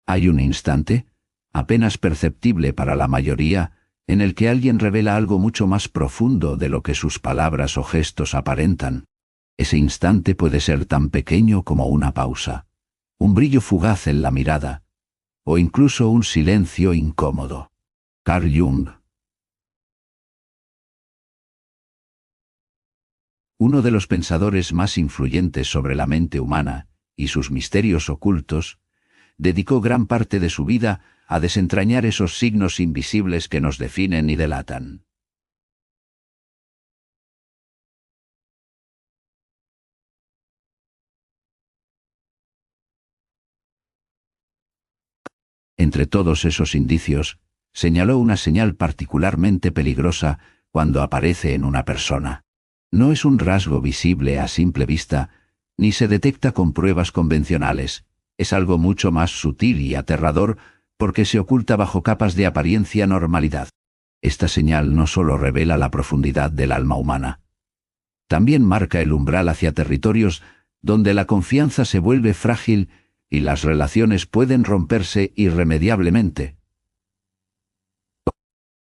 Hay un instante, apenas perceptible para la mayoría, en el que alguien revela algo mucho más profundo de lo que sus palabras o gestos aparentan. Ese instante puede ser tan pequeño como una pausa, un brillo fugaz en la mirada, o incluso un silencio incómodo. Carl Jung. Uno de los pensadores más influyentes sobre la mente humana y sus misterios ocultos, dedicó gran parte de su vida a desentrañar esos signos invisibles que nos definen y delatan. Entre todos esos indicios, señaló una señal particularmente peligrosa cuando aparece en una persona. No es un rasgo visible a simple vista, ni se detecta con pruebas convencionales. Es algo mucho más sutil y aterrador porque se oculta bajo capas de apariencia normalidad. Esta señal no solo revela la profundidad del alma humana, también marca el umbral hacia territorios donde la confianza se vuelve frágil y las relaciones pueden romperse irremediablemente.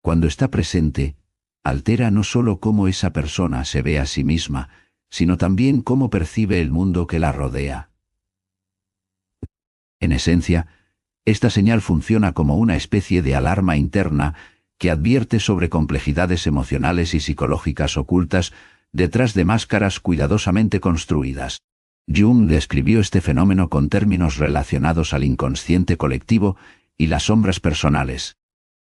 Cuando está presente, altera no solo cómo esa persona se ve a sí misma, sino también cómo percibe el mundo que la rodea. En esencia, esta señal funciona como una especie de alarma interna que advierte sobre complejidades emocionales y psicológicas ocultas detrás de máscaras cuidadosamente construidas. Jung describió este fenómeno con términos relacionados al inconsciente colectivo y las sombras personales.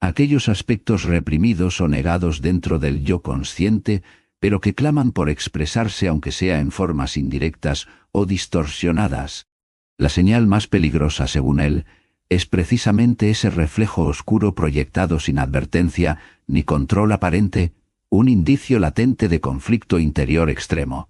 Aquellos aspectos reprimidos o negados dentro del yo consciente, pero que claman por expresarse aunque sea en formas indirectas o distorsionadas. La señal más peligrosa, según él, es precisamente ese reflejo oscuro proyectado sin advertencia ni control aparente, un indicio latente de conflicto interior extremo.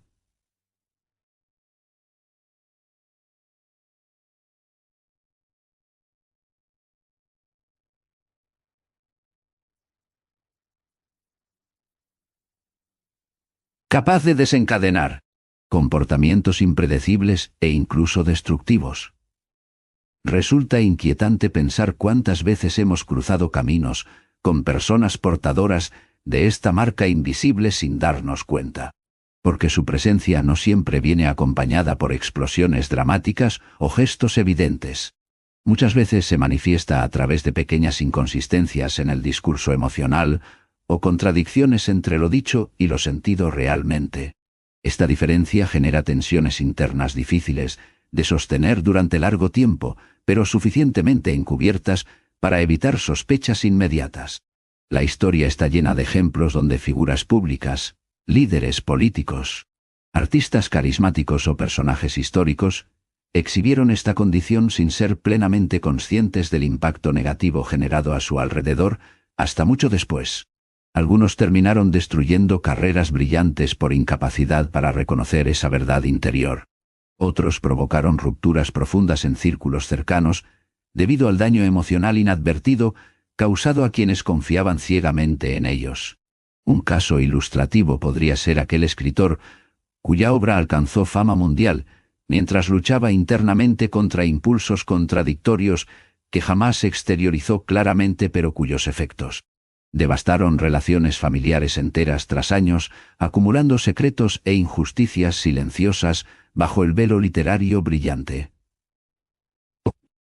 Capaz de desencadenar comportamientos impredecibles e incluso destructivos. Resulta inquietante pensar cuántas veces hemos cruzado caminos con personas portadoras de esta marca invisible sin darnos cuenta, porque su presencia no siempre viene acompañada por explosiones dramáticas o gestos evidentes. Muchas veces se manifiesta a través de pequeñas inconsistencias en el discurso emocional o contradicciones entre lo dicho y lo sentido realmente. Esta diferencia genera tensiones internas difíciles de sostener durante largo tiempo, pero suficientemente encubiertas para evitar sospechas inmediatas. La historia está llena de ejemplos donde figuras públicas, líderes políticos, artistas carismáticos o personajes históricos exhibieron esta condición sin ser plenamente conscientes del impacto negativo generado a su alrededor hasta mucho después. Algunos terminaron destruyendo carreras brillantes por incapacidad para reconocer esa verdad interior. Otros provocaron rupturas profundas en círculos cercanos debido al daño emocional inadvertido causado a quienes confiaban ciegamente en ellos. Un caso ilustrativo podría ser aquel escritor cuya obra alcanzó fama mundial mientras luchaba internamente contra impulsos contradictorios que jamás exteriorizó claramente pero cuyos efectos devastaron relaciones familiares enteras tras años, acumulando secretos e injusticias silenciosas bajo el velo literario brillante.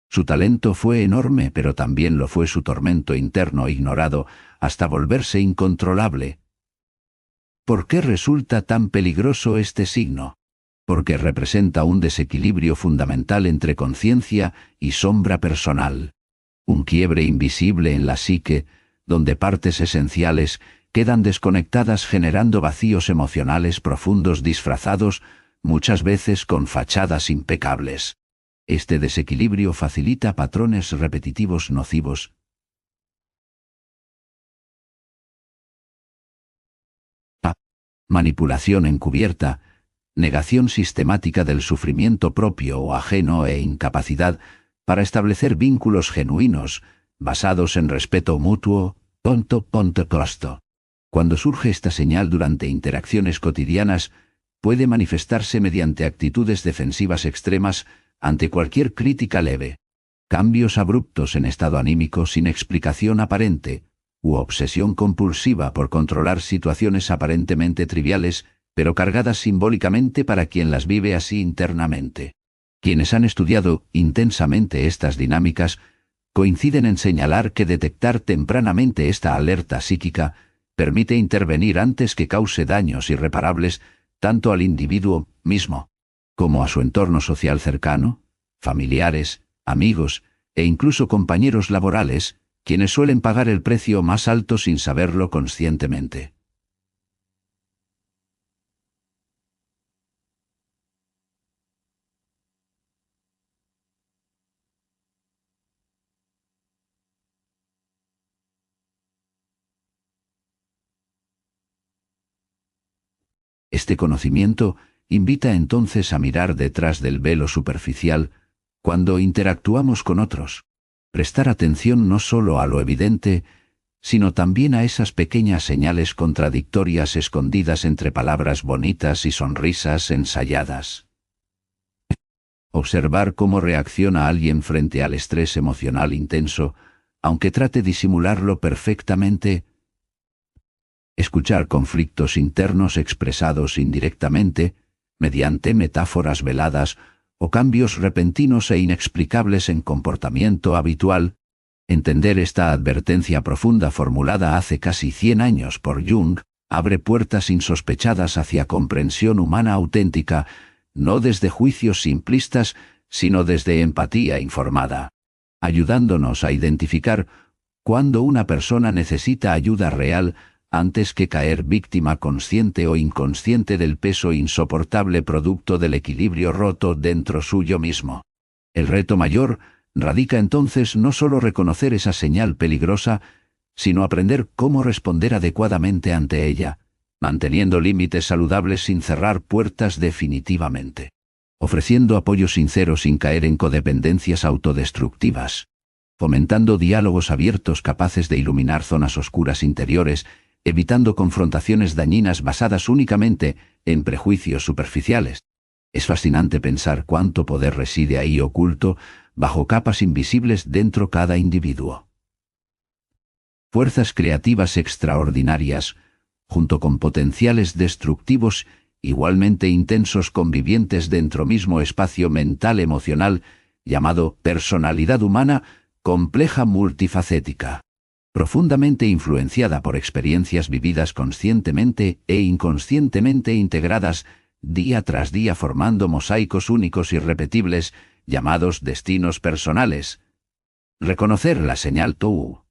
Su talento fue enorme, pero también lo fue su tormento interno ignorado hasta volverse incontrolable. ¿Por qué resulta tan peligroso este signo? Porque representa un desequilibrio fundamental entre conciencia y sombra personal. Un quiebre invisible en la psique, donde partes esenciales quedan desconectadas generando vacíos emocionales profundos disfrazados, muchas veces con fachadas impecables. Este desequilibrio facilita patrones repetitivos nocivos. Manipulación encubierta, negación sistemática del sufrimiento propio o ajeno e incapacidad para establecer vínculos genuinos, basados en respeto mutuo, punto costo. Cuando surge esta señal durante interacciones cotidianas, puede manifestarse mediante actitudes defensivas extremas ante cualquier crítica leve. cambios abruptos en estado anímico sin explicación aparente, u obsesión compulsiva por controlar situaciones aparentemente triviales, pero cargadas simbólicamente para quien las vive así internamente. Quienes han estudiado intensamente estas dinámicas coinciden en señalar que detectar tempranamente esta alerta psíquica permite intervenir antes que cause daños irreparables tanto al individuo mismo como a su entorno social cercano, familiares, amigos e incluso compañeros laborales, quienes suelen pagar el precio más alto sin saberlo conscientemente. Este conocimiento invita entonces a mirar detrás del velo superficial cuando interactuamos con otros, prestar atención no solo a lo evidente, sino también a esas pequeñas señales contradictorias escondidas entre palabras bonitas y sonrisas ensayadas. Observar cómo reacciona alguien frente al estrés emocional intenso, aunque trate disimularlo perfectamente. Escuchar conflictos internos expresados indirectamente, mediante metáforas veladas o cambios repentinos e inexplicables en comportamiento habitual. Entender esta advertencia profunda formulada hace casi 100 años por Jung abre puertas insospechadas hacia comprensión humana auténtica, no desde juicios simplistas, sino desde empatía informada, ayudándonos a identificar cuándo una persona necesita ayuda real antes que caer víctima consciente o inconsciente del peso insoportable producto del equilibrio roto dentro suyo mismo. El reto mayor radica entonces no solo reconocer esa señal peligrosa, sino aprender cómo responder adecuadamente ante ella, manteniendo límites saludables sin cerrar puertas definitivamente, ofreciendo apoyo sincero sin caer en codependencias autodestructivas, fomentando diálogos abiertos capaces de iluminar zonas oscuras interiores, evitando confrontaciones dañinas basadas únicamente en prejuicios superficiales. Es fascinante pensar cuánto poder reside ahí oculto, bajo capas invisibles dentro cada individuo. Fuerzas creativas extraordinarias, junto con potenciales destructivos igualmente intensos convivientes dentro mismo espacio mental emocional, llamado personalidad humana, compleja multifacética, profundamente influenciada por experiencias vividas conscientemente e inconscientemente integradas día tras día formando mosaicos únicos y repetibles, llamados destinos personales. Reconocer la señal TOU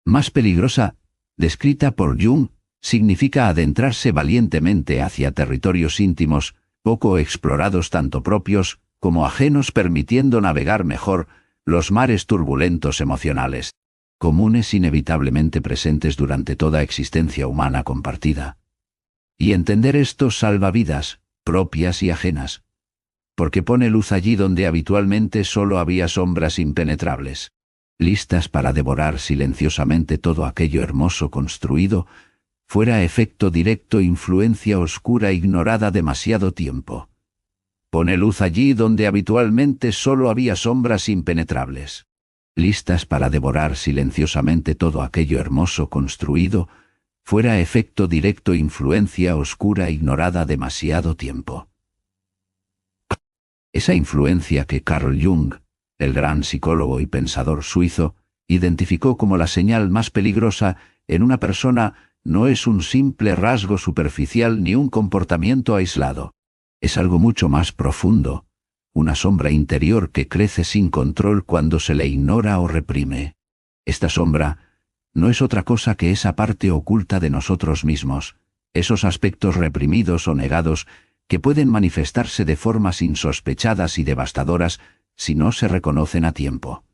más peligrosa, descrita por Jung, significa adentrarse valientemente hacia territorios íntimos, poco explorados tanto propios como ajenos, permitiendo navegar mejor los mares turbulentos emocionales, comunes inevitablemente presentes durante toda existencia humana compartida. Y entender estos salvavidas, propias y ajenas, porque pone luz allí donde habitualmente solo había sombras impenetrables, listas para devorar silenciosamente todo aquello hermoso construido, fuera efecto directo influencia oscura ignorada demasiado tiempo. Pone luz allí donde habitualmente solo había sombras impenetrables, listas para devorar silenciosamente todo aquello hermoso construido, fuera efecto directo influencia oscura ignorada demasiado tiempo. Esa influencia que Carl Jung, el gran psicólogo y pensador suizo, identificó como la señal más peligrosa en una persona no es un simple rasgo superficial ni un comportamiento aislado. Es algo mucho más profundo, una sombra interior que crece sin control cuando se le ignora o reprime. Esta sombra no es otra cosa que esa parte oculta de nosotros mismos, esos aspectos reprimidos o negados que pueden manifestarse de formas insospechadas y devastadoras si no se reconocen a tiempo.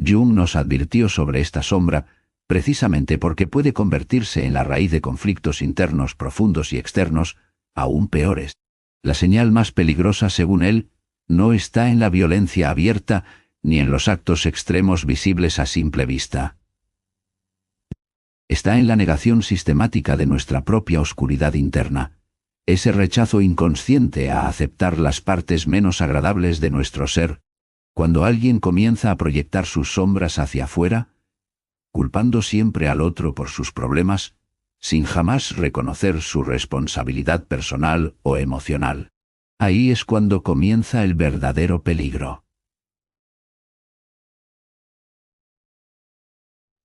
Jung nos advirtió sobre esta sombra precisamente porque puede convertirse en la raíz de conflictos internos profundos y externos, aún peores. La señal más peligrosa, según él, no está en la violencia abierta ni en los actos extremos visibles a simple vista. Está en la negación sistemática de nuestra propia oscuridad interna, ese rechazo inconsciente a aceptar las partes menos agradables de nuestro ser. Cuando alguien comienza a proyectar sus sombras hacia afuera, culpando siempre al otro por sus problemas, sin jamás reconocer su responsabilidad personal o emocional. Ahí es cuando comienza el verdadero peligro.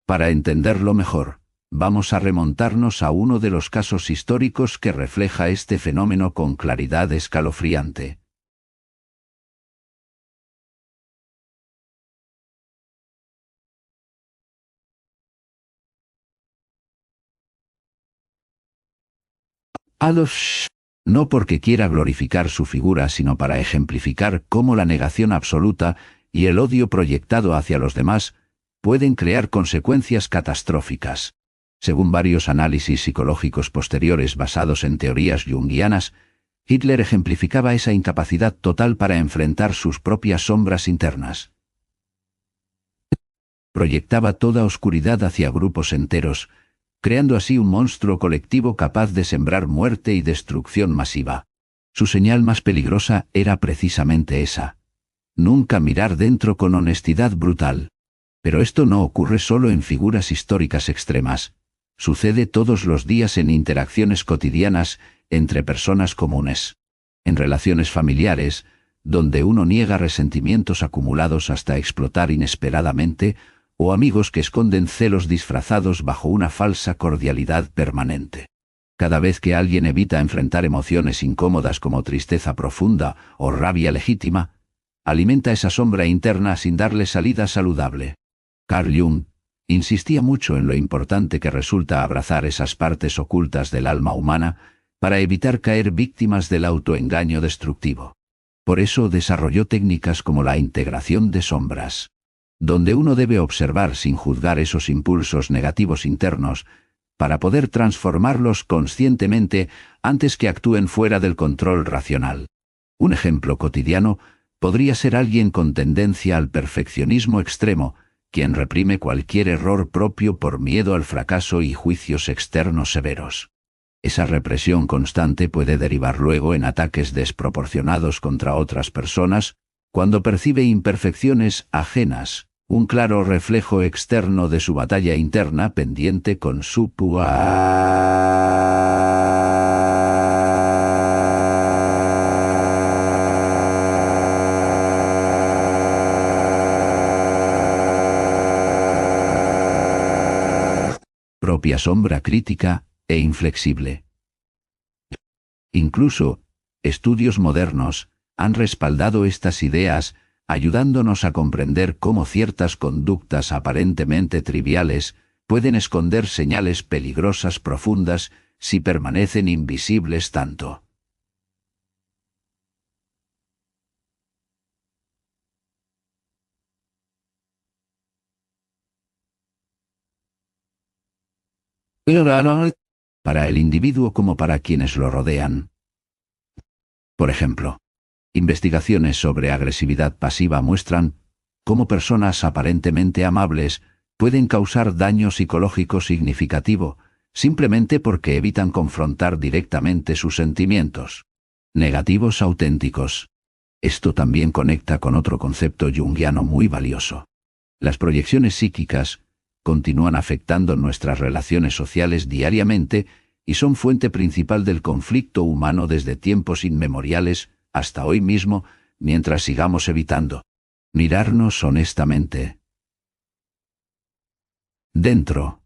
Para entenderlo mejor, vamos a remontarnos a uno de los casos históricos que refleja este fenómeno con claridad escalofriante. Adolf Sch, no porque quiera glorificar su figura, sino para ejemplificar cómo la negación absoluta y el odio proyectado hacia los demás pueden crear consecuencias catastróficas. Según varios análisis psicológicos posteriores basados en teorías junguianas, Hitler ejemplificaba esa incapacidad total para enfrentar sus propias sombras internas. Proyectaba toda oscuridad hacia grupos enteros, creando así un monstruo colectivo capaz de sembrar muerte y destrucción masiva. Su señal más peligrosa era precisamente esa: nunca mirar dentro con honestidad brutal. Pero esto no ocurre solo en figuras históricas extremas. Sucede todos los días en interacciones cotidianas entre personas comunes. En relaciones familiares, donde uno niega resentimientos acumulados hasta explotar inesperadamente, o amigos que esconden celos disfrazados bajo una falsa cordialidad permanente. Cada vez que alguien evita enfrentar emociones incómodas como tristeza profunda o rabia legítima, alimenta esa sombra interna sin darle salida saludable. Carl Jung insistía mucho en lo importante que resulta abrazar esas partes ocultas del alma humana para evitar caer víctimas del autoengaño destructivo. Por eso desarrolló técnicas como la integración de sombras, donde uno debe observar sin juzgar esos impulsos negativos internos para poder transformarlos conscientemente antes que actúen fuera del control racional. Un ejemplo cotidiano podría ser alguien con tendencia al perfeccionismo extremo, quien reprime cualquier error propio por miedo al fracaso y juicios externos severos. Esa represión constante puede derivar luego en ataques desproporcionados contra otras personas cuando percibe imperfecciones ajenas, un claro reflejo externo de su batalla interna pendiente con su propia sombra crítica e inflexible. Incluso, estudios modernos han respaldado estas ideas, ayudándonos a comprender cómo ciertas conductas aparentemente triviales pueden esconder señales peligrosas profundas si permanecen invisibles tanto. Para el individuo como para quienes lo rodean. Por ejemplo, investigaciones sobre agresividad pasiva muestran cómo personas aparentemente amables pueden causar daño psicológico significativo simplemente porque evitan confrontar directamente sus sentimientos negativos auténticos. Esto también conecta con otro concepto junguiano muy valioso. Las proyecciones psíquicas continúan afectando nuestras relaciones sociales diariamente y son fuente principal del conflicto humano desde tiempos inmemoriales hasta hoy mismo, mientras sigamos evitando mirarnos honestamente. Entro.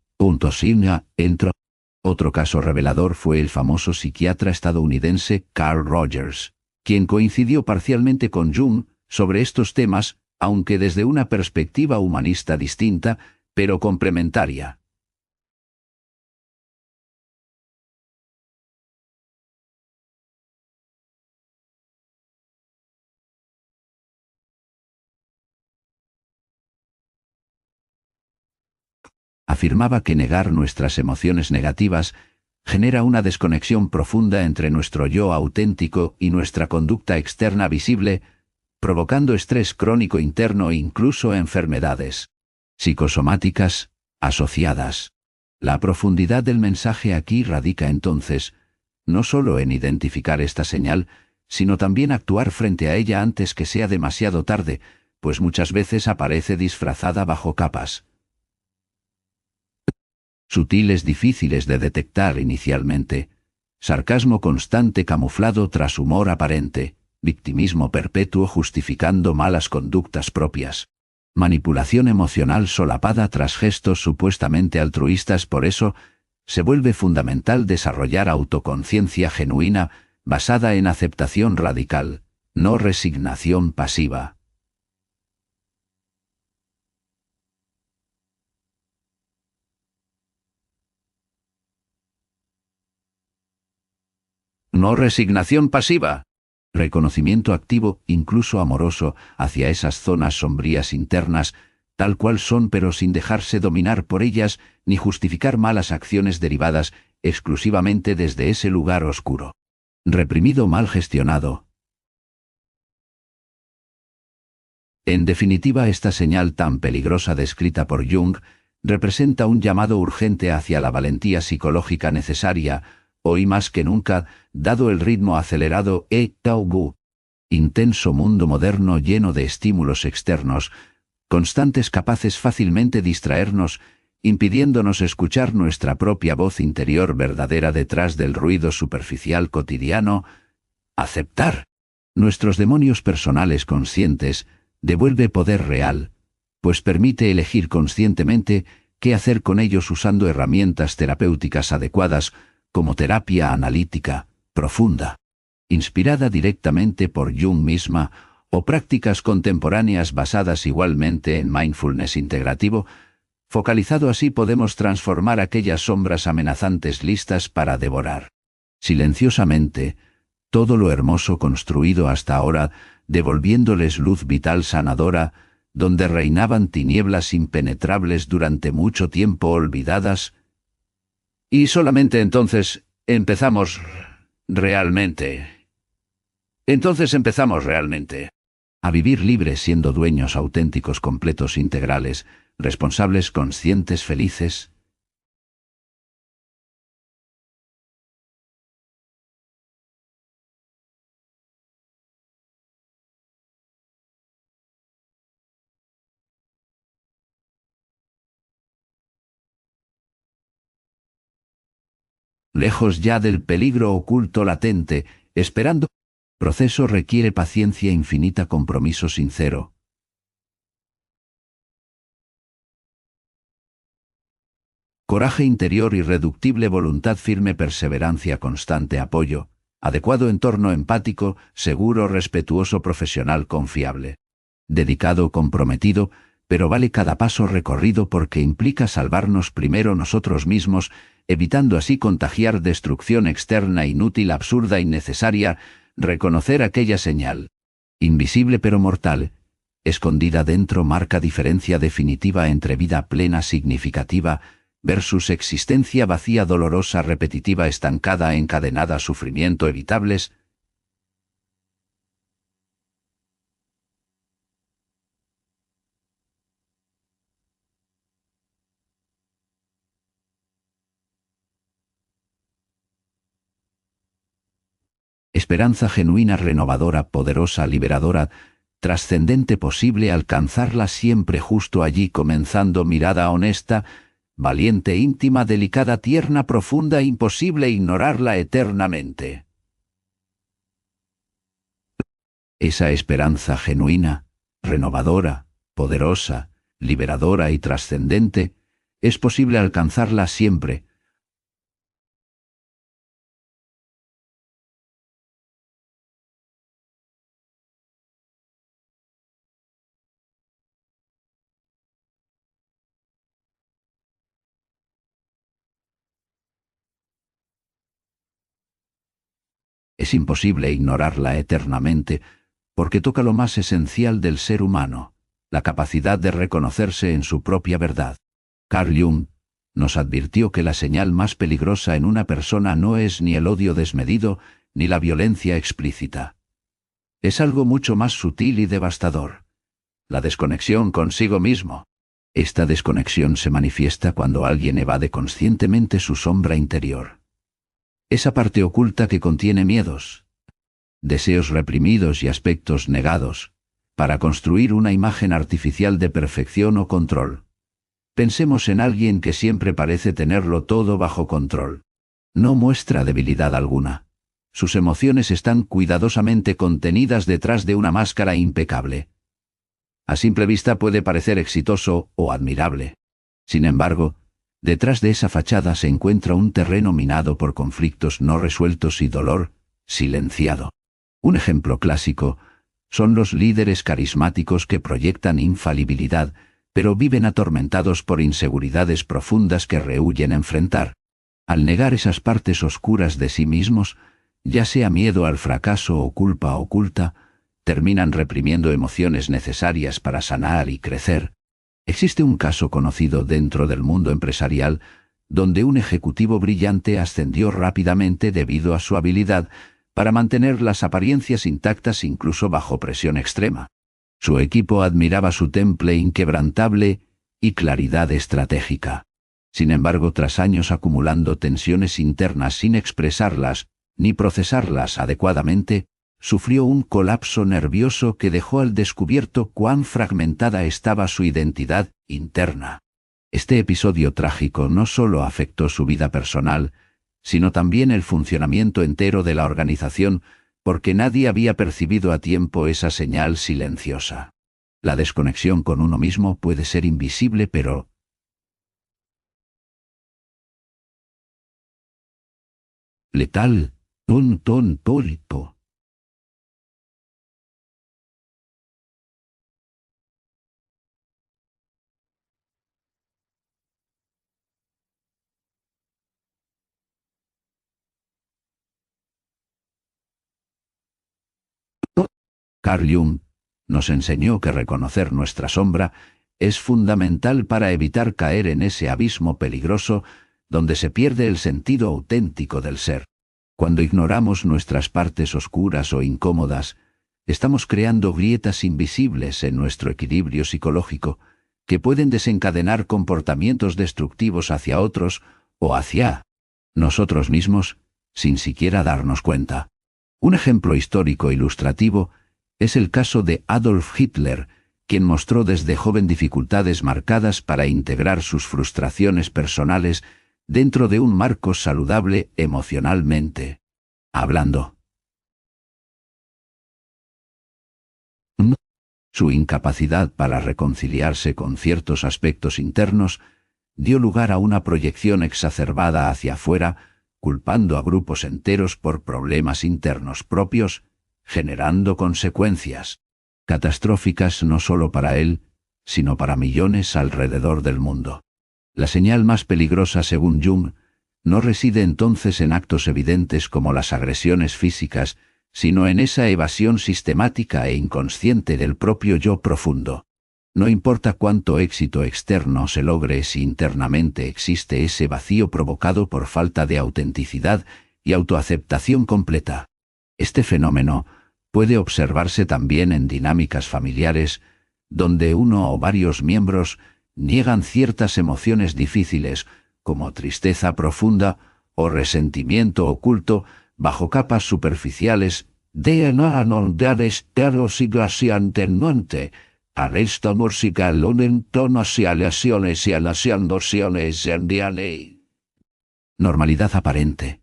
Otro caso revelador fue el famoso psiquiatra estadounidense Carl Rogers, quien coincidió parcialmente con Jung sobre estos temas, aunque desde una perspectiva humanista distinta, pero complementaria. Afirmaba que negar nuestras emociones negativas genera una desconexión profunda entre nuestro yo auténtico y nuestra conducta externa visible, provocando estrés crónico interno e incluso enfermedades psicosomáticas asociadas. La profundidad del mensaje aquí radica entonces, no solo en identificar esta señal, sino también actuar frente a ella antes que sea demasiado tarde, pues muchas veces aparece disfrazada bajo capas sutiles difíciles de detectar inicialmente, sarcasmo constante camuflado tras humor aparente, victimismo perpetuo justificando malas conductas propias, manipulación emocional solapada tras gestos supuestamente altruistas. Por eso, se vuelve fundamental desarrollar autoconciencia genuina basada en aceptación radical, no resignación pasiva. No resignación pasiva. Reconocimiento activo, incluso amoroso, hacia esas zonas sombrías internas, tal cual son, pero sin dejarse dominar por ellas ni justificar malas acciones derivadas exclusivamente desde ese lugar oscuro. Reprimido, mal gestionado. En definitiva, esta señal tan peligrosa descrita por Jung representa un llamado urgente hacia la valentía psicológica necesaria, hoy más que nunca, dado el ritmo acelerado intenso mundo moderno lleno de estímulos externos, constantes capaces fácilmente distraernos, impidiéndonos escuchar nuestra propia voz interior verdadera detrás del ruido superficial cotidiano. Aceptar nuestros demonios personales conscientes devuelve poder real, pues permite elegir conscientemente qué hacer con ellos usando herramientas terapéuticas adecuadas, como terapia analítica, profunda, inspirada directamente por Jung misma, o prácticas contemporáneas basadas igualmente en mindfulness integrativo. Focalizado así podemos transformar aquellas sombras amenazantes listas para devorar silenciosamente todo lo hermoso construido hasta ahora, devolviéndoles luz vital sanadora, donde reinaban tinieblas impenetrables durante mucho tiempo olvidadas. Y solamente entonces empezamos realmente. Entonces empezamos realmente a vivir libres, siendo dueños auténticos, completos, integrales, responsables, conscientes, felices. Lejos ya del peligro oculto latente, esperando. Proceso requiere paciencia infinita, compromiso sincero. Coraje interior irreductible, voluntad firme, perseverancia constante, apoyo, adecuado entorno empático, seguro, respetuoso, profesional, confiable. Dedicado, comprometido, pero vale cada paso recorrido porque implica salvarnos primero nosotros mismos, evitando así contagiar destrucción externa inútil, absurda, innecesaria. Reconocer aquella señal, invisible pero mortal, escondida dentro, marca diferencia definitiva entre vida plena significativa versus existencia vacía, dolorosa, repetitiva, estancada, encadenada, sufrimiento evitables. Esperanza genuina, renovadora, poderosa, liberadora, trascendente, posible alcanzarla siempre justo allí, comenzando, mirada honesta, valiente, íntima, delicada, tierna, profunda, imposible ignorarla eternamente. Esa esperanza genuina, renovadora, poderosa, liberadora y trascendente, es posible alcanzarla siempre. Es imposible ignorarla eternamente, porque toca lo más esencial del ser humano, la capacidad de reconocerse en su propia verdad. Carl Jung nos advirtió que la señal más peligrosa en una persona no es ni el odio desmedido, ni la violencia explícita. Es algo mucho más sutil y devastador: la desconexión consigo mismo. Esta desconexión se manifiesta cuando alguien evade conscientemente su sombra interior. Esa parte oculta que contiene miedos, deseos reprimidos y aspectos negados, para construir una imagen artificial de perfección o control. Pensemos en alguien que siempre parece tenerlo todo bajo control. No muestra debilidad alguna. Sus emociones están cuidadosamente contenidas detrás de una máscara impecable. A simple vista puede parecer exitoso o admirable. Sin embargo, detrás de esa fachada se encuentra un terreno minado por conflictos no resueltos y dolor silenciado. Un ejemplo clásico son los líderes carismáticos que proyectan infalibilidad, pero viven atormentados por inseguridades profundas que rehúyen enfrentar. Al negar esas partes oscuras de sí mismos, ya sea miedo al fracaso o culpa oculta, terminan reprimiendo emociones necesarias para sanar y crecer. Existe un caso conocido dentro del mundo empresarial, donde un ejecutivo brillante ascendió rápidamente debido a su habilidad para mantener las apariencias intactas incluso bajo presión extrema. Su equipo admiraba su temple inquebrantable y claridad estratégica. Sin embargo, tras años acumulando tensiones internas sin expresarlas ni procesarlas adecuadamente, sufrió un colapso nervioso que dejó al descubierto cuán fragmentada estaba su identidad interna. Este episodio trágico no solo afectó su vida personal, sino también el funcionamiento entero de la organización, porque nadie había percibido a tiempo esa señal silenciosa. La desconexión con uno mismo puede ser invisible, pero letal. Pólipo. Carl Jung nos enseñó que reconocer nuestra sombra es fundamental para evitar caer en ese abismo peligroso donde se pierde el sentido auténtico del ser. Cuando ignoramos nuestras partes oscuras o incómodas, estamos creando grietas invisibles en nuestro equilibrio psicológico que pueden desencadenar comportamientos destructivos hacia otros o hacia nosotros mismos, sin siquiera darnos cuenta. Un ejemplo histórico ilustrativo es el caso de Adolf Hitler, quien mostró desde joven dificultades marcadas para integrar sus frustraciones personales dentro de un marco saludable emocionalmente hablando. Su incapacidad para reconciliarse con ciertos aspectos internos dio lugar a una proyección exacerbada hacia afuera, culpando a grupos enteros por problemas internos propios, generando consecuencias catastróficas no solo para él, sino para millones alrededor del mundo. La señal más peligrosa, según Jung, no reside entonces en actos evidentes como las agresiones físicas, sino en esa evasión sistemática e inconsciente del propio yo profundo. No importa cuánto éxito externo se logre si internamente existe ese vacío provocado por falta de autenticidad y autoaceptación completa. Este fenómeno puede observarse también en dinámicas familiares, donde uno o varios miembros niegan ciertas emociones difíciles, como tristeza profunda o resentimiento oculto, bajo capas superficiales de anonidades aresta música tonos y aleaciones y aleaciones en diane. Normalidad aparente.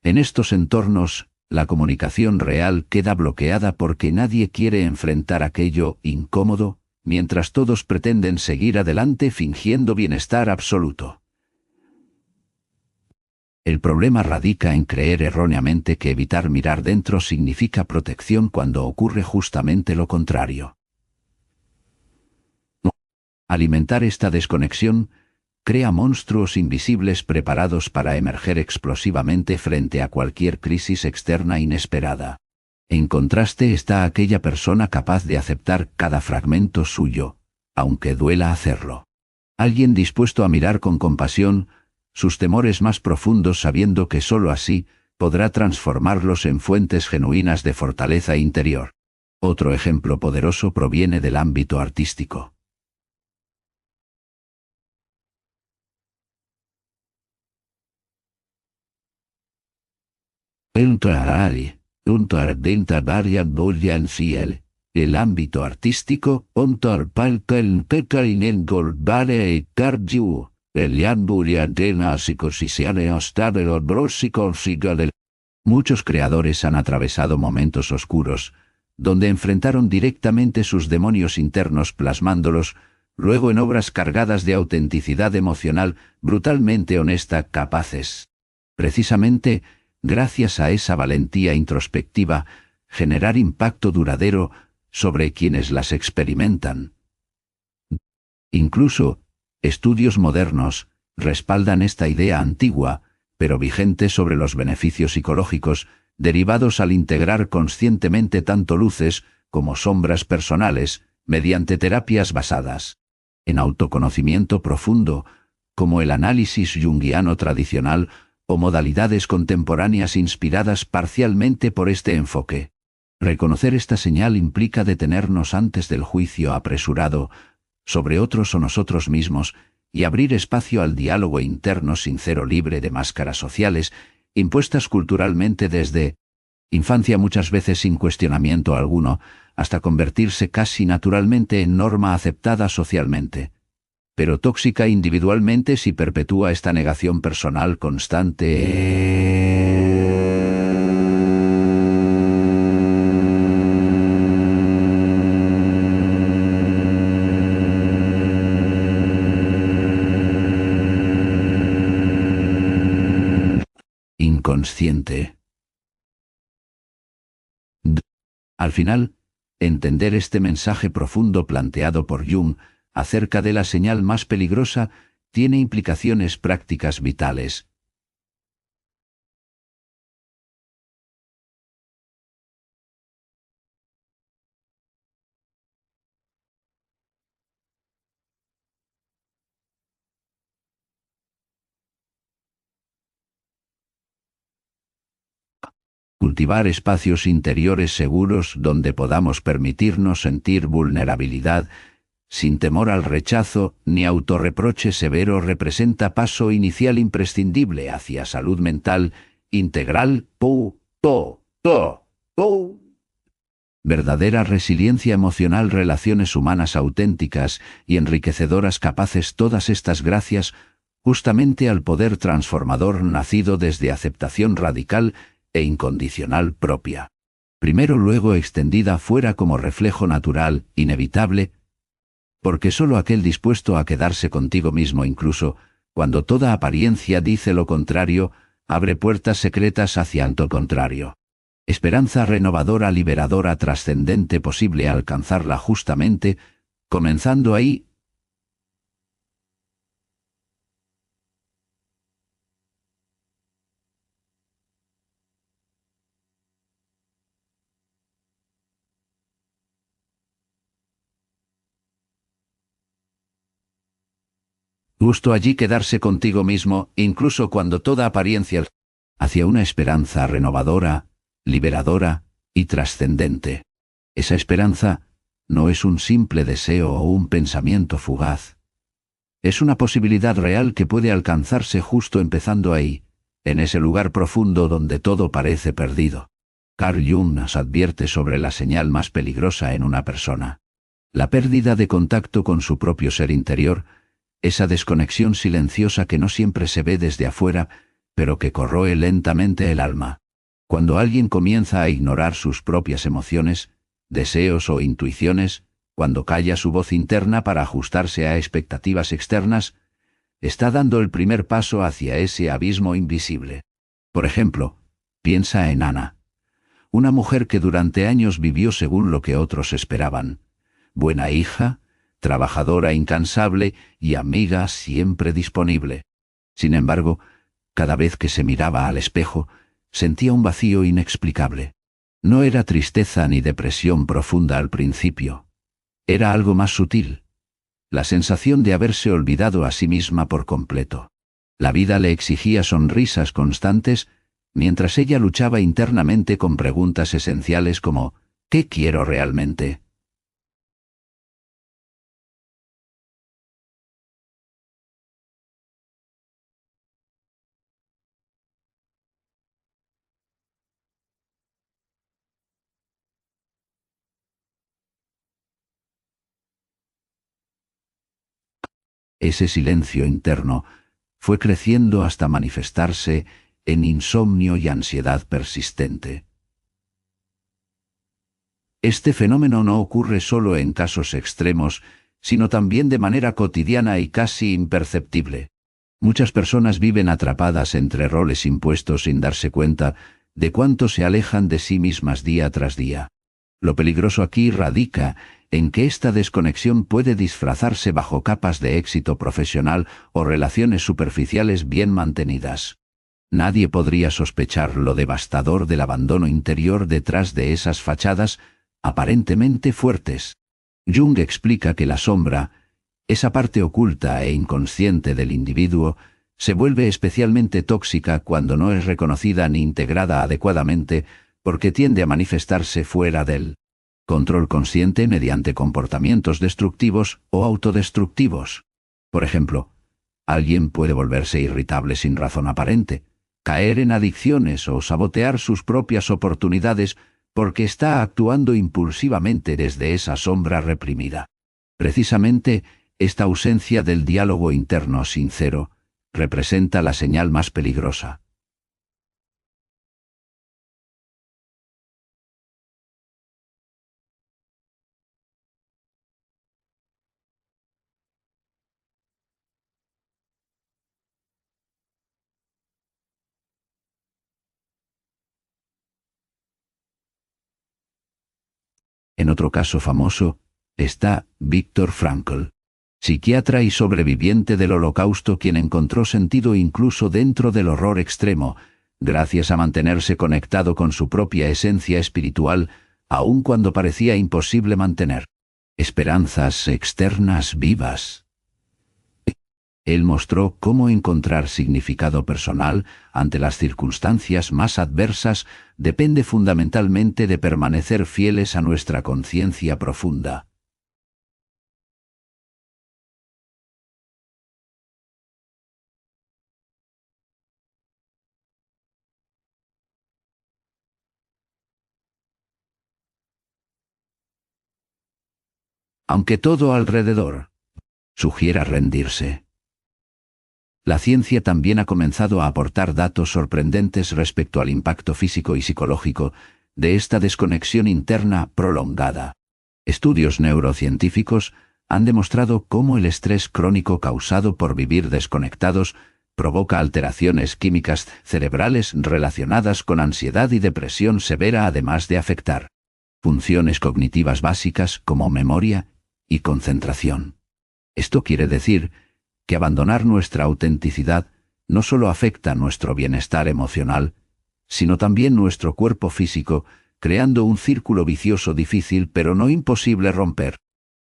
En estos entornos, la comunicación real queda bloqueada porque nadie quiere enfrentar aquello incómodo, mientras todos pretenden seguir adelante fingiendo bienestar absoluto. El problema radica en creer erróneamente que evitar mirar dentro significa protección cuando ocurre justamente lo contrario. Alimentar esta desconexión crea monstruos invisibles preparados para emerger explosivamente frente a cualquier crisis externa inesperada. En contraste está aquella persona capaz de aceptar cada fragmento suyo, aunque duela hacerlo. Alguien dispuesto a mirar con compasión sus temores más profundos sabiendo que sólo así podrá transformarlos en fuentes genuinas de fortaleza interior. Otro ejemplo poderoso proviene del ámbito artístico. El ámbito artístico, muchos creadores han atravesado momentos oscuros, donde enfrentaron directamente sus demonios internos plasmándolos, luego en obras cargadas de autenticidad emocional, brutalmente honesta, capaces, precisamente, gracias a esa valentía introspectiva, generar impacto duradero sobre quienes las experimentan. Incluso, estudios modernos respaldan esta idea antigua, pero vigente sobre los beneficios psicológicos derivados al integrar conscientemente tanto luces como sombras personales mediante terapias basadas en autoconocimiento profundo, como el análisis junguiano tradicional o modalidades contemporáneas inspiradas parcialmente por este enfoque. Reconocer esta señal implica detenernos antes del juicio apresurado sobre otros o nosotros mismos y abrir espacio al diálogo interno sincero libre de máscaras sociales impuestas culturalmente desde infancia, muchas veces sin cuestionamiento alguno, hasta convertirse casi naturalmente en norma aceptada socialmente, pero tóxica individualmente si perpetúa esta negación personal constante. Inconsciente. Al final, entender este mensaje profundo planteado por Jung acerca de la señal más peligrosa tiene implicaciones prácticas vitales. Cultivar espacios interiores seguros donde podamos permitirnos sentir vulnerabilidad, sin temor al rechazo ni autorreproche severo, representa paso inicial imprescindible hacia salud mental integral. Verdadera resiliencia emocional, relaciones humanas auténticas y enriquecedoras, capaces todas estas gracias justamente al poder transformador nacido desde aceptación radical e incondicional propia. Primero, luego extendida fuera como reflejo natural, inevitable, porque sólo aquel dispuesto a quedarse contigo mismo, incluso cuando toda apariencia dice lo contrario, abre puertas secretas hacia lo contrario. Esperanza renovadora, liberadora, trascendente, posible alcanzarla justamente, comenzando ahí. Justo allí, quedarse contigo mismo, incluso cuando toda apariencia, hacia una esperanza renovadora, liberadora y trascendente. Esa esperanza no es un simple deseo o un pensamiento fugaz. Es una posibilidad real que puede alcanzarse justo empezando ahí, en ese lugar profundo donde todo parece perdido. Carl Jung nos advierte sobre la señal más peligrosa en una persona: la pérdida de contacto con su propio ser interior, esa desconexión silenciosa que no siempre se ve desde afuera, pero que corroe lentamente el alma. Cuando alguien comienza a ignorar sus propias emociones, deseos o intuiciones, cuando calla su voz interna para ajustarse a expectativas externas, está dando el primer paso hacia ese abismo invisible. Por ejemplo, piensa en Ana, una mujer que durante años vivió según lo que otros esperaban: buena hija, trabajadora incansable y amiga siempre disponible. Sin embargo, cada vez que se miraba al espejo, sentía un vacío inexplicable. No era tristeza ni depresión profunda al principio. Era algo más sutil: la sensación de haberse olvidado a sí misma por completo. La vida le exigía sonrisas constantes, mientras ella luchaba internamente con preguntas esenciales como: ¿Qué quiero realmente? Ese silencio interno fue creciendo hasta manifestarse en insomnio y ansiedad persistente. Este fenómeno no ocurre solo en casos extremos, sino también de manera cotidiana y casi imperceptible. Muchas personas viven atrapadas entre roles impuestos sin darse cuenta de cuánto se alejan de sí mismas día tras día. Lo peligroso aquí radica en que esta desconexión puede disfrazarse bajo capas de éxito profesional o relaciones superficiales bien mantenidas. Nadie podría sospechar lo devastador del abandono interior detrás de esas fachadas aparentemente fuertes. Jung explica que la sombra, esa parte oculta e inconsciente del individuo, se vuelve especialmente tóxica cuando no es reconocida ni integrada adecuadamente porque tiende a manifestarse fuera del control consciente mediante comportamientos destructivos o autodestructivos. Por ejemplo, alguien puede volverse irritable sin razón aparente, caer en adicciones o sabotear sus propias oportunidades porque está actuando impulsivamente desde esa sombra reprimida. Precisamente, esta ausencia del diálogo interno sincero representa la señal más peligrosa. En otro caso famoso, está Viktor Frankl, psiquiatra y sobreviviente del Holocausto, quien encontró sentido incluso dentro del horror extremo, gracias a mantenerse conectado con su propia esencia espiritual, aun cuando parecía imposible mantener esperanzas externas vivas. Él mostró cómo encontrar significado personal ante las circunstancias más adversas depende fundamentalmente de permanecer fieles a nuestra conciencia profunda. Aunque todo alrededor sugiera rendirse, la ciencia también ha comenzado a aportar datos sorprendentes respecto al impacto físico y psicológico de esta desconexión interna prolongada. Estudios neurocientíficos han demostrado cómo el estrés crónico causado por vivir desconectados provoca alteraciones químicas cerebrales relacionadas con ansiedad y depresión severa, además de afectar funciones cognitivas básicas como memoria y concentración. Esto quiere decir que abandonar nuestra autenticidad no solo afecta nuestro bienestar emocional, sino también nuestro cuerpo físico, creando un círculo vicioso difícil pero no imposible romper.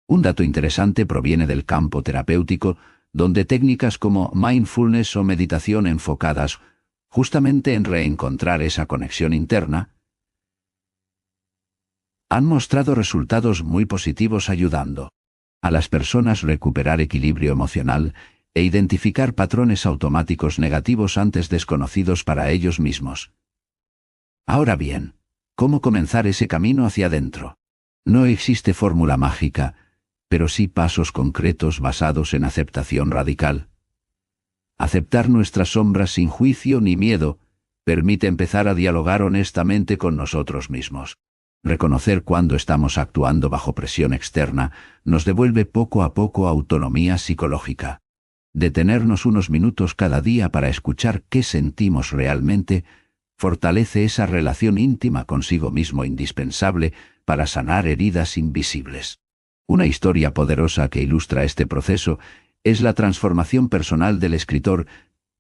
Un dato interesante proviene del campo terapéutico, donde técnicas como mindfulness o meditación enfocadas justamente en reencontrar esa conexión interna, han mostrado resultados muy positivos ayudando a las personas a recuperar equilibrio emocional e identificar patrones automáticos negativos antes desconocidos para ellos mismos. Ahora bien, ¿cómo comenzar ese camino hacia adentro? No existe fórmula mágica, pero sí pasos concretos basados en aceptación radical. Aceptar nuestras sombras sin juicio ni miedo permite empezar a dialogar honestamente con nosotros mismos. Reconocer cuando estamos actuando bajo presión externa nos devuelve poco a poco autonomía psicológica. Detenernos unos minutos cada día para escuchar qué sentimos realmente fortalece esa relación íntima consigo mismo indispensable para sanar heridas invisibles. Una historia poderosa que ilustra este proceso es la transformación personal del escritor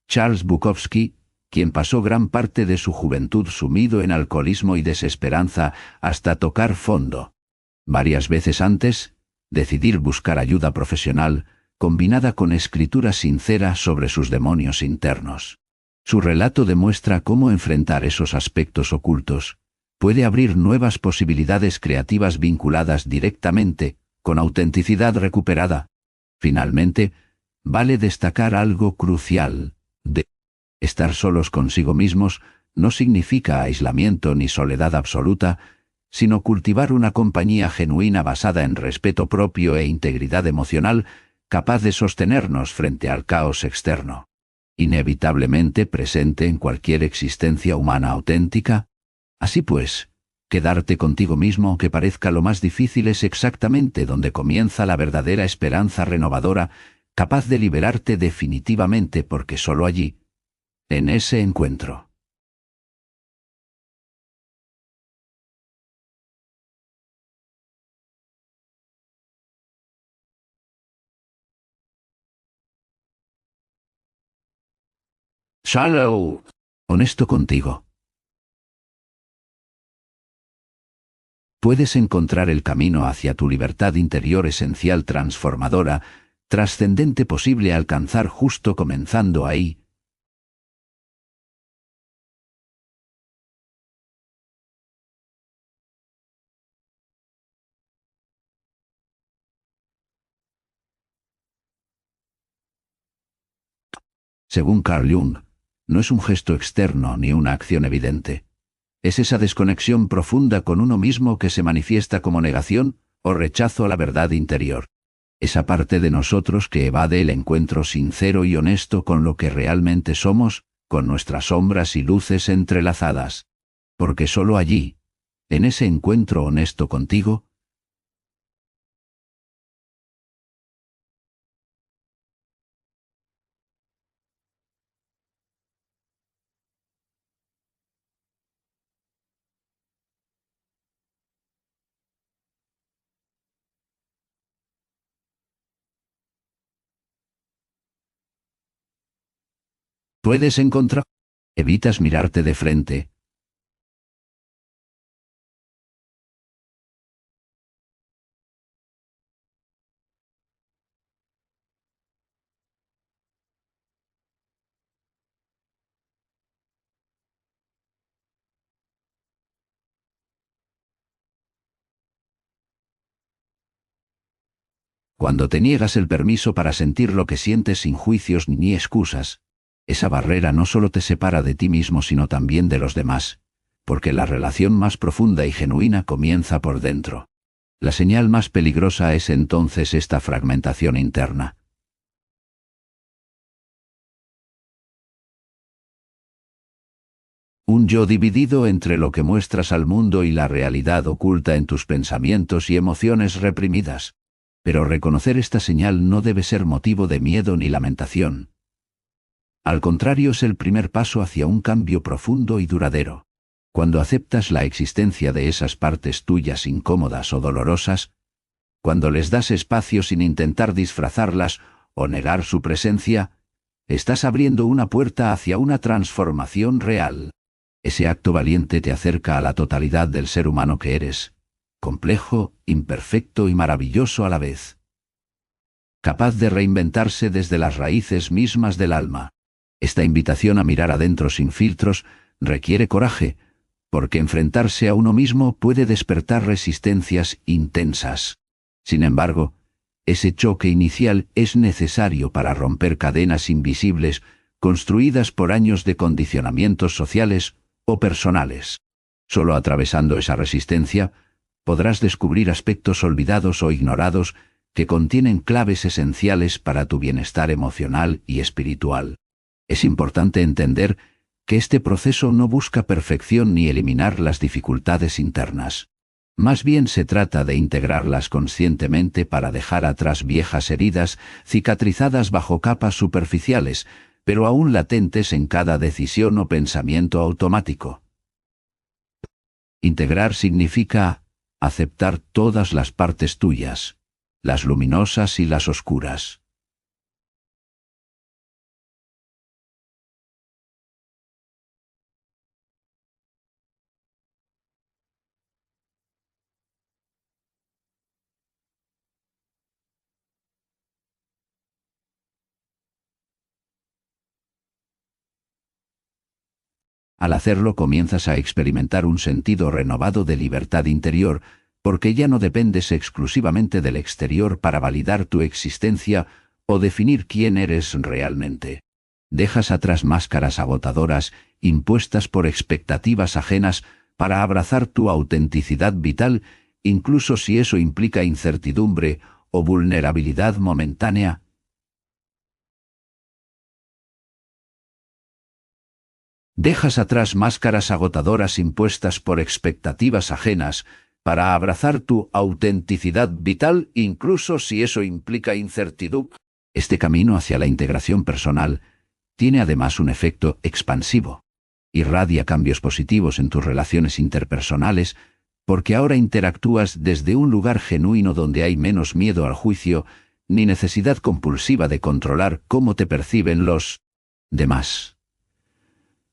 Charles Bukowski, quien pasó gran parte de su juventud sumido en alcoholismo y desesperanza hasta tocar fondo. Varias veces antes, decidir buscar ayuda profesional, combinada con escritura sincera sobre sus demonios internos. Su relato demuestra cómo enfrentar esos aspectos ocultos puede abrir nuevas posibilidades creativas vinculadas directamente, con autenticidad recuperada. Finalmente, vale destacar algo crucial. Estar solos consigo mismos no significa aislamiento ni soledad absoluta, sino cultivar una compañía genuina basada en respeto propio e integridad emocional, capaz de sostenernos frente al caos externo. Inevitablemente presente en cualquier existencia humana auténtica. Así pues, quedarte contigo mismo, aunque parezca lo más difícil, es exactamente donde comienza la verdadera esperanza renovadora, capaz de liberarte definitivamente, porque solo allí, en ese encuentro. Shallow. Honesto contigo. Puedes encontrar el camino hacia tu libertad interior esencial, transformadora, trascendente, posible alcanzar justo comenzando ahí. Según Carl Jung, no es un gesto externo ni una acción evidente. Es esa desconexión profunda con uno mismo que se manifiesta como negación o rechazo a la verdad interior. Esa parte de nosotros que evade el encuentro sincero y honesto con lo que realmente somos, con nuestras sombras y luces entrelazadas. Porque solo allí, en ese encuentro honesto contigo, puedes encontrar. Evitas mirarte de frente. Cuando te niegas el permiso para sentir lo que sientes sin juicios ni excusas, esa barrera no solo te separa de ti mismo, sino también de los demás, porque la relación más profunda y genuina comienza por dentro. La señal más peligrosa es entonces esta fragmentación interna. Un yo dividido entre lo que muestras al mundo y la realidad oculta en tus pensamientos y emociones reprimidas. Pero reconocer esta señal no debe ser motivo de miedo ni lamentación. Al contrario, es el primer paso hacia un cambio profundo y duradero. Cuando aceptas la existencia de esas partes tuyas incómodas o dolorosas, cuando les das espacio sin intentar disfrazarlas o negar su presencia, estás abriendo una puerta hacia una transformación real. Ese acto valiente te acerca a la totalidad del ser humano que eres, complejo, imperfecto y maravilloso a la vez, capaz de reinventarse desde las raíces mismas del alma. Esta invitación a mirar adentro sin filtros requiere coraje, porque enfrentarse a uno mismo puede despertar resistencias intensas. Sin embargo, ese choque inicial es necesario para romper cadenas invisibles construidas por años de condicionamientos sociales o personales. Solo atravesando esa resistencia, podrás descubrir aspectos olvidados o ignorados que contienen claves esenciales para tu bienestar emocional y espiritual. Es importante entender que este proceso no busca perfección ni eliminar las dificultades internas. Más bien se trata de integrarlas conscientemente para dejar atrás viejas heridas cicatrizadas bajo capas superficiales, pero aún latentes en cada decisión o pensamiento automático. Integrar significa aceptar todas las partes tuyas, las luminosas y las oscuras. Al hacerlo comienzas a experimentar un sentido renovado de libertad interior, porque ya no dependes exclusivamente del exterior para validar tu existencia o definir quién eres realmente. Dejas atrás máscaras agotadoras impuestas por expectativas ajenas para abrazar tu autenticidad vital, incluso si eso implica incertidumbre o vulnerabilidad momentánea. Dejas atrás máscaras agotadoras impuestas por expectativas ajenas para abrazar tu autenticidad vital, incluso si eso implica incertidumbre. Este camino hacia la integración personal tiene además un efecto expansivo. Irradia cambios positivos en tus relaciones interpersonales, porque ahora interactúas desde un lugar genuino donde hay menos miedo al juicio, ni necesidad compulsiva de controlar cómo te perciben los demás.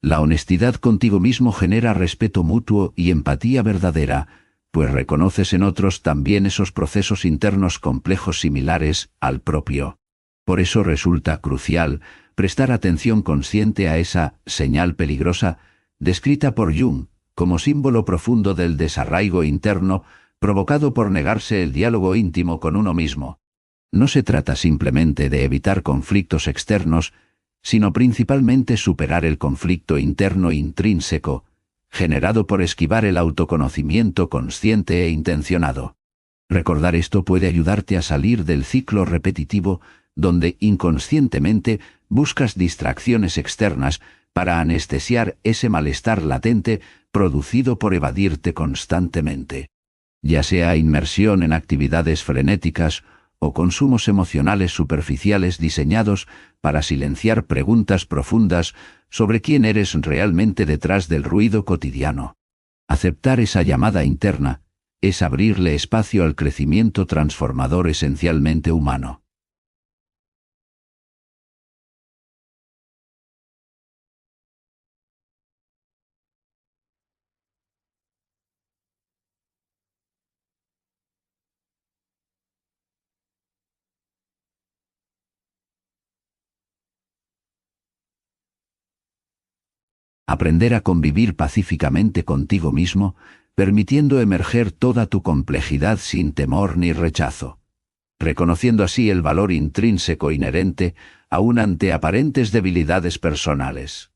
La honestidad contigo mismo genera respeto mutuo y empatía verdadera, pues reconoces en otros también esos procesos internos complejos similares al propio. Por eso resulta crucial prestar atención consciente a esa señal peligrosa, descrita por Jung como símbolo profundo del desarraigo interno provocado por negarse el diálogo íntimo con uno mismo. No se trata simplemente de evitar conflictos externos, sino principalmente superar el conflicto interno intrínseco, generado por esquivar el autoconocimiento consciente e intencionado. Recordar esto puede ayudarte a salir del ciclo repetitivo donde inconscientemente buscas distracciones externas para anestesiar ese malestar latente producido por evadirte constantemente. Ya sea inmersión en actividades frenéticas o consumos emocionales superficiales diseñados para silenciar preguntas profundas sobre quién eres realmente detrás del ruido cotidiano. Aceptar esa llamada interna es abrirle espacio al crecimiento transformador esencialmente humano. Aprender a convivir pacíficamente contigo mismo, permitiendo emerger toda tu complejidad sin temor ni rechazo, reconociendo así el valor intrínseco inherente aún ante aparentes debilidades personales.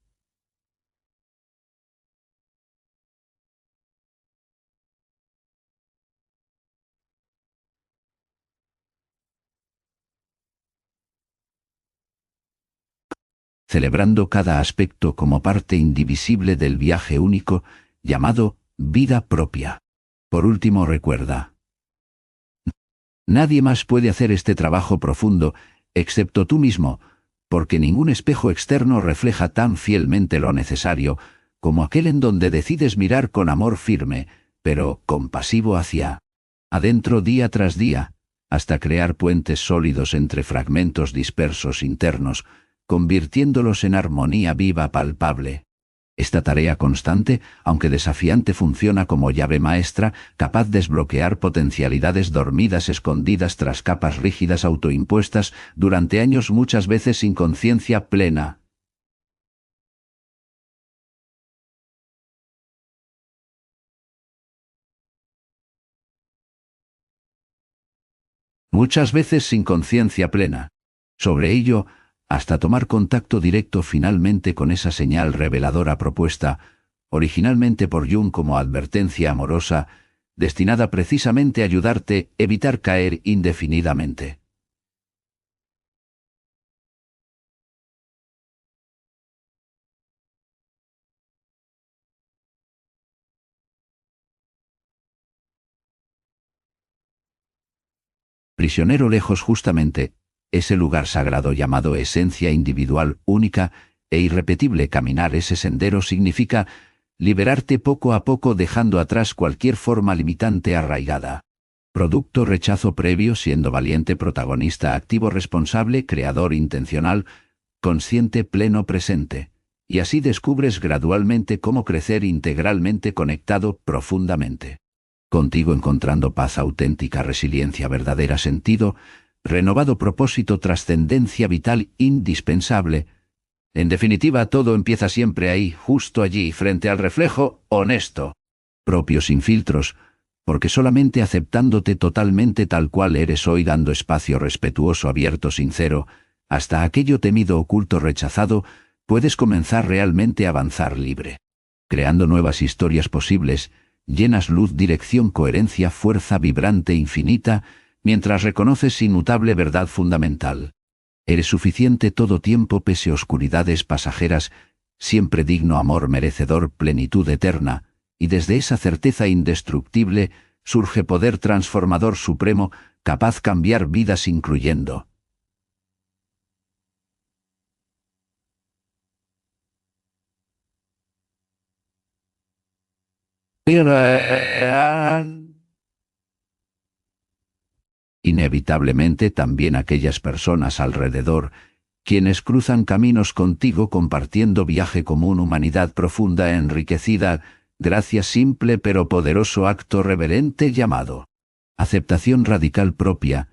Celebrando cada aspecto como parte indivisible del viaje único llamado vida propia. Por último, recuerda: nadie más puede hacer este trabajo profundo, excepto tú mismo, porque ningún espejo externo refleja tan fielmente lo necesario como aquel en donde decides mirar con amor firme, pero compasivo hacia adentro día tras día, hasta crear puentes sólidos entre fragmentos dispersos internos, convirtiéndolos en armonía viva palpable. Esta tarea constante, aunque desafiante, funciona como llave maestra, capaz de desbloquear potencialidades dormidas escondidas tras capas rígidas autoimpuestas durante años, muchas veces sin conciencia plena. Muchas veces sin conciencia plena. Sobre ello, hasta tomar contacto directo finalmente con esa señal reveladora propuesta, originalmente por Jung como advertencia amorosa, destinada precisamente a ayudarte a evitar caer indefinidamente. Prisionero lejos, justamente, ese lugar sagrado llamado esencia individual única e irrepetible. Caminar ese sendero significa liberarte poco a poco, dejando atrás cualquier forma limitante arraigada. Producto rechazo previo, siendo valiente protagonista activo, responsable, creador intencional, consciente, pleno, presente. Y así descubres gradualmente cómo crecer integralmente conectado profundamente contigo, encontrando paz auténtica, resiliencia verdadera, sentido, renovado propósito, trascendencia vital indispensable. En definitiva, todo empieza siempre ahí, justo allí, frente al reflejo honesto, propio sin filtros, porque solamente aceptándote totalmente tal cual eres hoy, dando espacio respetuoso, abierto, sincero, hasta aquello temido, oculto, rechazado, puedes comenzar realmente a avanzar libre. Creando nuevas historias posibles, llenas luz, dirección, coherencia, fuerza vibrante, infinita, mientras reconoces inmutable verdad fundamental. Eres suficiente todo tiempo pese a oscuridades pasajeras, siempre digno, amor merecedor, plenitud eterna, y desde esa certeza indestructible surge poder transformador supremo, capaz cambiar vidas incluyendo. Inevitablemente también aquellas personas alrededor, quienes cruzan caminos contigo compartiendo viaje común, humanidad profunda enriquecida, gracia simple pero poderoso acto reverente llamado aceptación radical propia.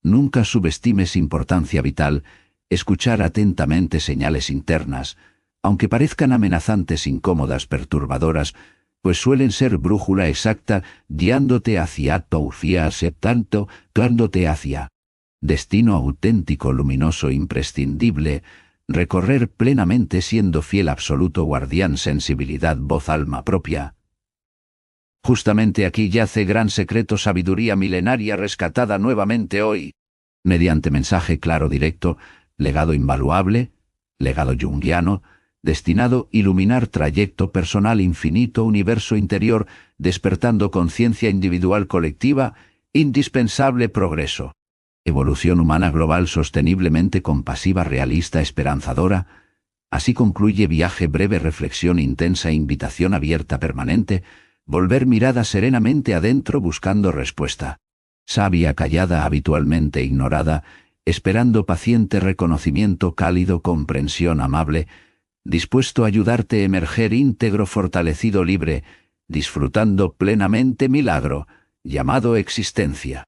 Nunca subestimes importancia vital, escuchar atentamente señales internas, aunque parezcan amenazantes, incómodas, perturbadoras, pues suelen ser brújula exacta, guiándote hacia aceptando, guiándote hacia destino auténtico, luminoso, imprescindible, recorrer plenamente siendo fiel absoluto guardián, sensibilidad, voz, alma propia. Justamente aquí yace gran secreto, sabiduría milenaria rescatada nuevamente hoy, mediante mensaje claro, directo, legado invaluable, legado junguiano, destinado a iluminar trayecto personal infinito, universo interior, despertando conciencia individual colectiva, indispensable progreso. Evolución humana global sosteniblemente compasiva, realista, esperanzadora. Así concluye viaje breve, reflexión intensa, invitación abierta permanente, volver mirada serenamente adentro buscando respuesta. Sabia callada, habitualmente ignorada, esperando paciente reconocimiento, cálido, comprensión amable, dispuesto a ayudarte a emerger íntegro, fortalecido, libre, disfrutando plenamente milagro, llamado existencia.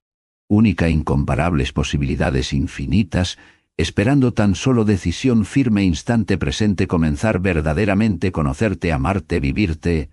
Única, incomparables posibilidades infinitas, esperando tan solo decisión firme, instante presente, comenzar verdaderamente, conocerte, amarte, vivirte.